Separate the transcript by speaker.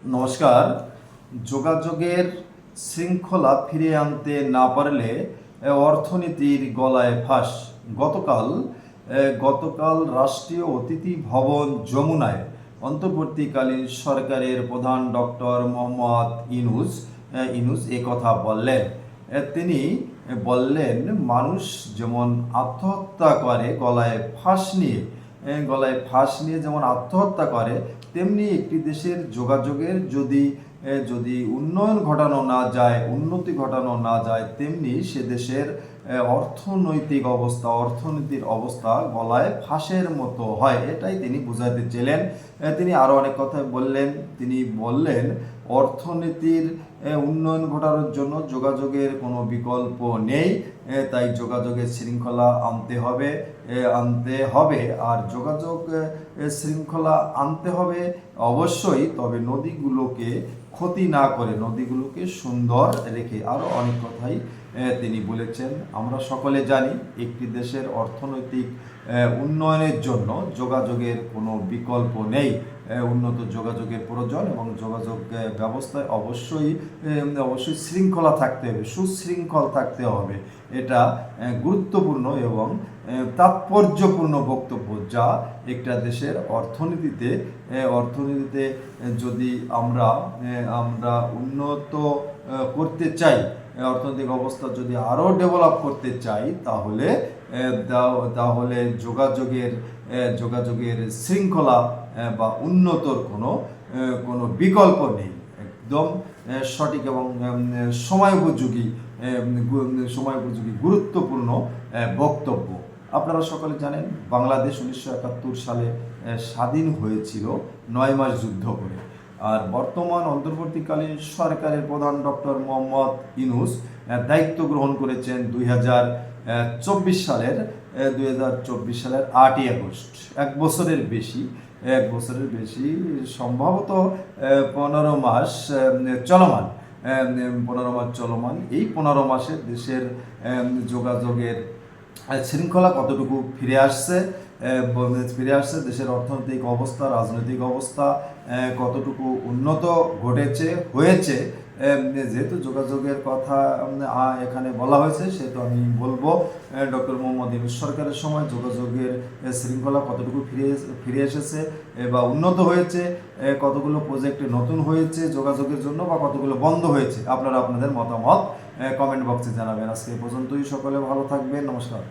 Speaker 1: নমস্কার। যোগাযোগের শৃঙ্খলা ফিরিয়ে আনতে না পারলে অর্থনীতির গলায় ফাঁস। গতকাল রাষ্ট্রীয় অতিথি ভবন যমুনায় অন্তর্বর্তীকালীন সরকারের প্রধান ডক্টর মোহাম্মদ ইউনূস এ কথা বললেন। তিনি বললেন, মানুষ যেমন আত্মহত্যা করে গলায় ফাঁস নিয়ে যেমন আত্মহত্যা করে, তেমনি একটি দেশের যোগাযোগের যদি উন্নতি ঘটানো না যায়, তেমনি সে দেশের অর্থনীতির অবস্থা গলায় ফাঁসের মতো হয়। এটাই তিনি বোঝাতে চেলেন। তিনি আরও অনেক কথা বললেন। তিনি বললেন, অর্থনীতির উন্নয়ন ঘটানোর জন্য যোগাযোগের কোনো বিকল্প নেই। তাই যোগাযোগের শৃঙ্খলা আনতে হবে। আর যোগাযোগ শৃঙ্খলা আনতে হবে অবশ্যই, তবে নদীগুলোকে ক্ষতি না করে, নদীগুলোকে সুন্দর রেখে। আরও অনেক কথাই তিনি বলেছেন। আমরা সকলে জানি, একটি দেশের অর্থনৈতিক উন্নয়নের জন্য যোগাযোগের কোনো বিকল্প নেই। উন্নত যোগাযোগের প্রয়োজন এবং যোগাযোগ ব্যবস্থায় অবশ্যই শৃঙ্খলা থাকতে হবে, সুশৃঙ্খল থাকতে হবে। এটা গুরুত্বপূর্ণ এবং তাৎপর্যপূর্ণ বক্তব্য, যা একটা দেশের অর্থনীতিতে যদি আমরা উন্নত করতে চাই, অর্থনৈতিক অবস্থা যদি আরও ডেভেলপ করতে চাই, তাহলে যোগাযোগের শৃঙ্খলা বা উন্নতর কোনো বিকল্প নেই। একদম সঠিক এবং সময়োপযোগী গুরুত্বপূর্ণ বক্তব্য। আপনারা সকলে জানেন, বাংলাদেশ 1971 সালে স্বাধীন হয়েছিল 9 মাস যুদ্ধ করে। আর বর্তমান অন্তর্বর্তীকালীন সরকারের প্রধান ডক্টর মোহাম্মদ ইউনূস দায়িত্ব গ্রহণ করেছেন 2024 সালের 8ই আগস্ট। এক বছরের বেশি, সম্ভবত 15 মাস চলমান। এই 15 মাসে দেশের যোগাযোগের শৃঙ্খলা কতটুকু ফিরে আসছে, দেশের অর্থনৈতিক অবস্থা, রাজনৈতিক অবস্থা কতটুকু উন্নত হয়েছে। যেহেতু যোগাযোগের কথা এখানে বলা হয়েছে, সেহেতু আমি বলবো, ডক্টর মোহাম্মদ ইউনূস সরকারের সময় যোগাযোগের শৃঙ্খলা কতটুকু ফিরে এসেছে বা উন্নত হয়েছে, কতগুলো প্রজেক্ট নতুন হয়েছে যোগাযোগের জন্য, বা কতগুলো বন্ধ হয়েছে। আপনারা আপনাদের মতামত কমেন্ট বক্সে জানাবেন। আজকে এ পর্যন্তই। সকলে ভালো থাকবেন। নমস্কার।